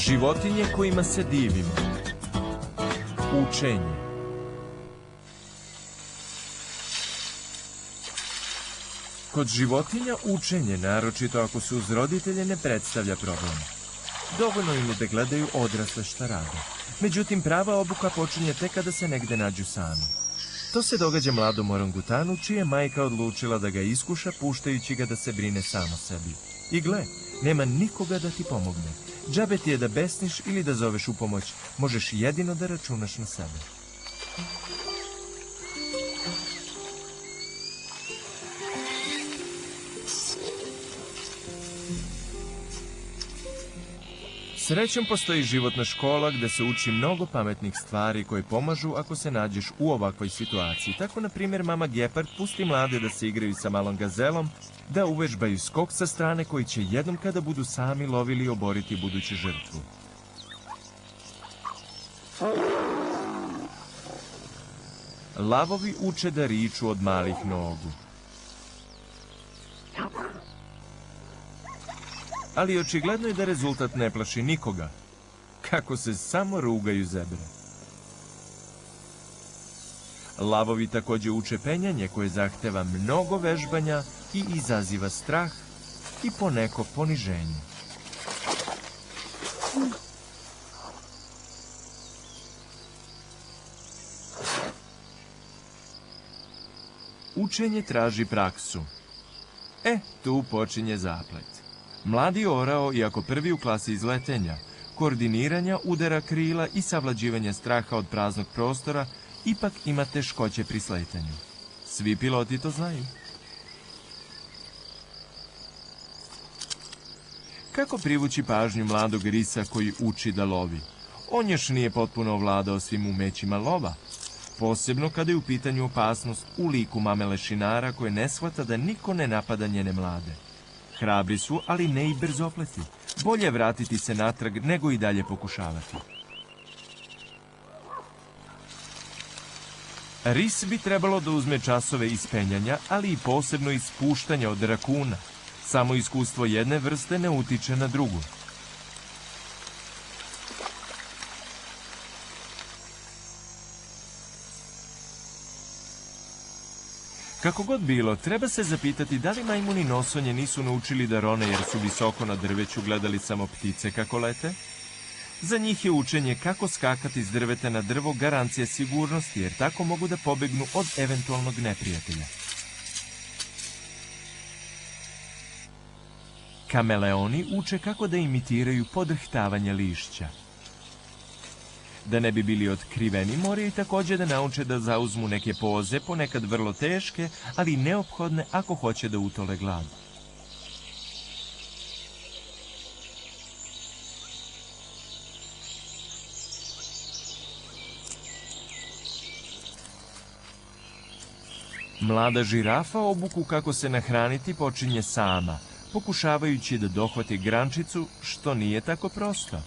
Životinje kojima se divimo. Učenje. Kod životinja učenje, naročito ako su uz roditelje, ne predstavlja problem. Dovoljno im je da gledaju odrasle šta rade. Međutim, prava obuka počinje tek kada se negde nađu sami. To se događa mladom orangutanu, čija je majka odlučila da ga iskuša, puštajući ga da se brine sam o sebi. I gle, nema nikoga da ti pomogne. Džabe ti je da besniš ili da zoveš u pomoć. Možeš jedino da računaš na sebe. Srećom postoji životna škola gde se uči mnogo pametnih stvari koje pomažu ako se nađeš u ovakvoj situaciji. Tako, na primjer, mama Gepard pusti mlade da se igraju sa malom gazelom, da uvežbaju skok sa strane koji će jednom kada budu sami lovili oboriti buduću žrtvu. Lavovi uče da riču od malih nogu. Ali očigledno je da rezultat ne plaši nikoga, kako se samo rugaju zebre. Lavovi takođe uče penjanje koje zahteva mnogo vežbanja i izaziva strah i poneko poniženje. Učenje traži praksu. Tu počinje zaplet. Mladi orao, iako prvi u klasi izletenja, koordiniranja, udara krila i savlađivanja straha od praznog prostora, ipak ima teškoće pri sletanju. Svi piloti to znaju. Kako privući pažnju mladog risa koji uči da lovi? On još nije potpuno ovladao svim umećima lova, posebno kada je u pitanju opasnost u liku mame lešinara koje ne shvata da niko ne napada njene mlade. Hrabri su, ali ne i brzopleti. Bolje vratiti se natrag nego i dalje pokušavati. Ris bi trebalo da uzme časove ispenjanja, ali i posebno ispuštanja od rakuna. Samo iskustvo jedne vrste ne utiče na drugu. Kako god bilo, treba se zapitati da li majmuni nosonje nisu naučili da rone jer su visoko na drveću gledali samo ptice kako lete? Za njih je učenje kako skakati s drveta na drvo garancija sigurnosti, jer tako mogu da pobegnu od eventualnog neprijatelja. Kameleoni uče kako da imitiraju podrhtavanje lišća. Da ne bi bili otkriveni, moraju takođe da nauče da zauzmu neke poze, ponekad vrlo teške, ali neophodne ako hoće da utole glad. Mlada žirafa obuku kako se nahraniti počinje sama, pokušavajući da dohvati grančicu, što nije tako prosto.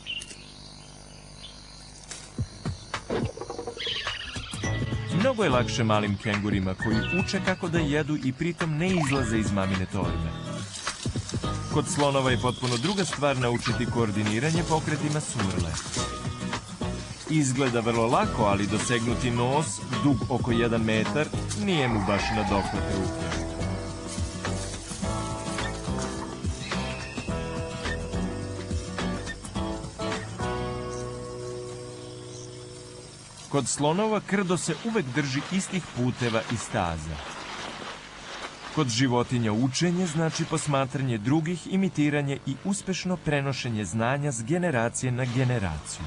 Mnogo je lakše malim kengurima koji uče kako da jedu i pritom ne izlaze iz mamine torbe. Kod slonova je potpuno druga stvar naučiti koordiniranje pokretima surle. Izgleda vrlo lako, ali dosegnuti nos, dug oko 1 metar, nije mu baš na dohvat ruke. Kod slonova krdo se uvek drži istih puteva i staza. Kod životinja učenje znači posmatranje drugih, imitiranje i uspešno prenošenje znanja s generacije na generaciju.